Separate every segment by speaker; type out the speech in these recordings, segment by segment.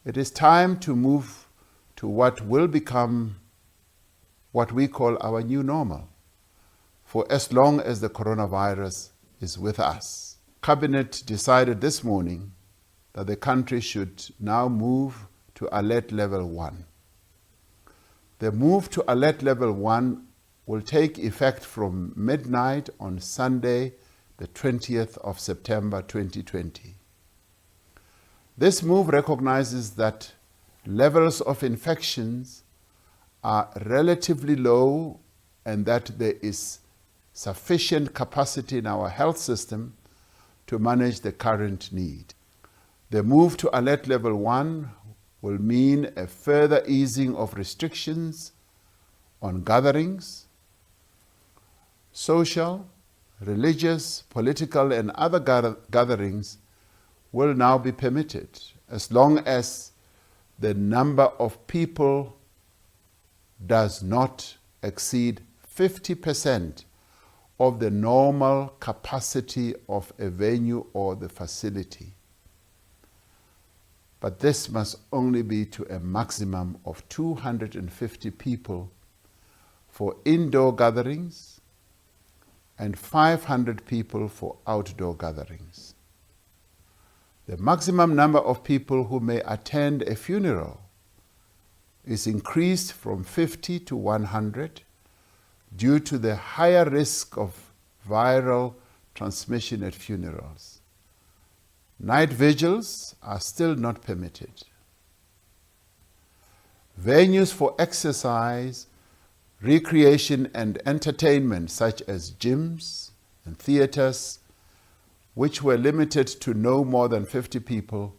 Speaker 1: It is time to move to what will become what we call our new normal, for as long as the coronavirus is with us. Cabinet decided this morning that the country should now move to alert level 1. The move to alert level 1 will take effect from midnight on Sunday, the 20th of September 2020. This move recognizes that levels of infections are relatively low and that there is sufficient capacity in our health system to manage the current need. The move to alert level 1 will mean a further easing of restrictions on gatherings. Social, religious, political, and other gatherings will now be permitted as long as the number of people does not exceed 50% of the normal capacity of a venue or the facility. But this must only be to a maximum of 250 people for indoor gatherings and 500 people for outdoor gatherings. The maximum number of people who may attend a funeral is increased from 50 to 100 due to the higher risk of viral transmission at funerals. Night vigils are still not permitted. Venues for exercise, recreation and entertainment such as gyms and theaters, which were limited to no more than 50 people,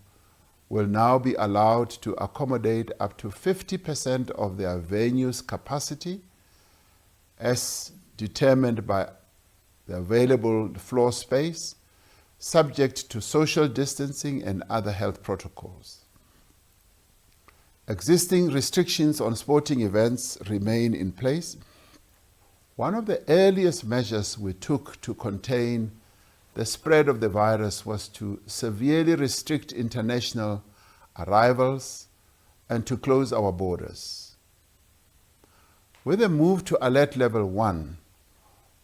Speaker 1: will now be allowed to accommodate up to 50% of their venue's capacity as determined by the available floor space, subject to social distancing and other health protocols. Existing restrictions on sporting events remain in place. One of the earliest measures we took to contain the spread of the virus was to severely restrict international arrivals and to close our borders. With a move to alert level 1,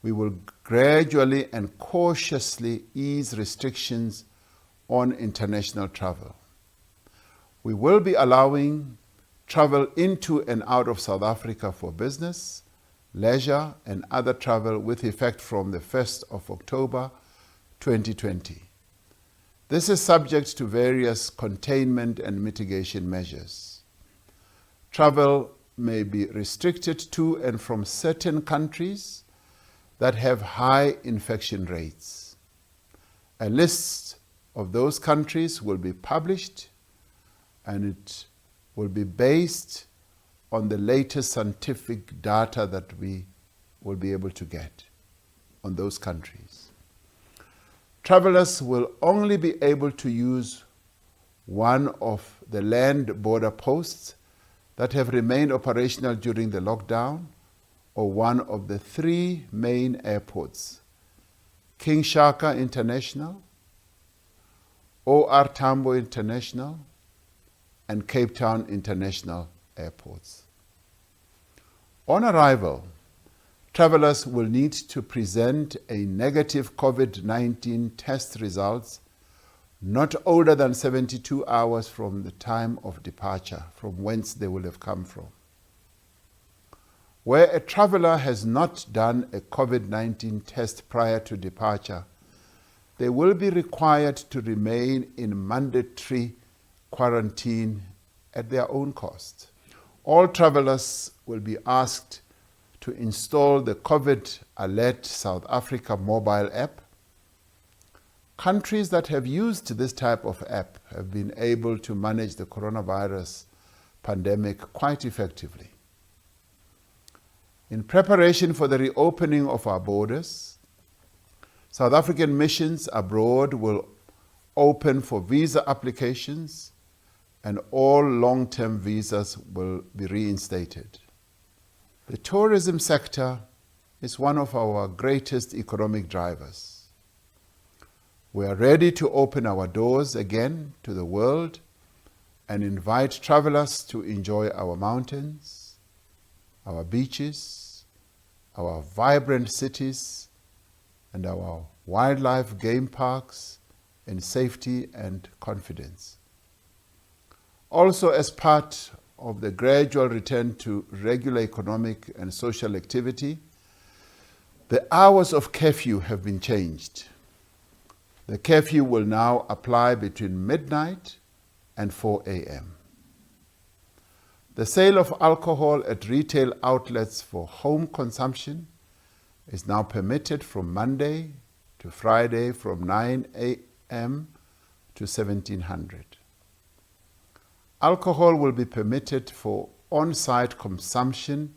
Speaker 1: we will gradually and cautiously ease restrictions on international travel. We will be allowing travel into and out of South Africa for business, leisure, and other travel with effect from the 1st of October 2020. This is subject to various containment and mitigation measures. Travel may be restricted to and from certain countries that have high infection rates. A list of those countries will be published, and it will be based on the latest scientific data that we will be able to get on those countries. Travelers will only be able to use one of the land border posts that have remained operational during the lockdown, or one of the 3 main airports: King Shaka International, OR Tambo International, and Cape Town International airports. On arrival, travelers will need to present a negative COVID-19 test results not older than 72 hours from the time of departure, from whence they will have come from. Where a traveler has not done a COVID-19 test prior to departure, they will be required to remain in mandatory quarantine at their own cost. All travelers will be asked to install the COVID Alert South Africa mobile app. Countries that have used this type of app have been able to manage the coronavirus pandemic quite effectively. In preparation for the reopening of our borders, South African missions abroad will open for visa applications, and all long-term visas will be reinstated. The tourism sector is one of our greatest economic drivers. We are ready to open our doors again to the world and invite travelers to enjoy our mountains, our beaches, our vibrant cities, and our wildlife game parks in safety and confidence. Also, as part of the gradual return to regular economic and social activity, the hours of curfew have been changed. The curfew will now apply between midnight and 4 a.m. The sale of alcohol at retail outlets for home consumption is now permitted from Monday to Friday from 9 a.m. to 1700. Alcohol will be permitted for on-site consumption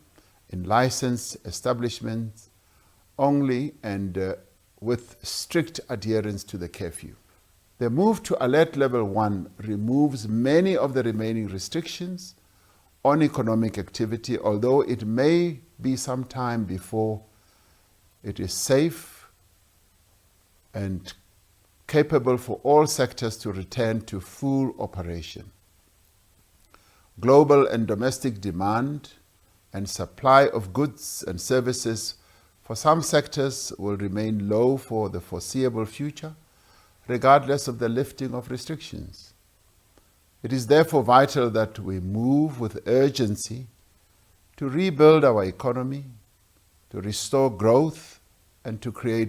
Speaker 1: in licensed establishments only and with strict adherence to the curfew. The move to Alert Level 1 removes many of the remaining restrictions on economic activity, although it may be some time before it is safe and capable for all sectors to return to full operation. Global and domestic demand and supply of goods and services for some sectors will remain low for the foreseeable future, regardless of the lifting of restrictions. It is therefore vital that we move with urgency to rebuild our economy, to restore growth, and to create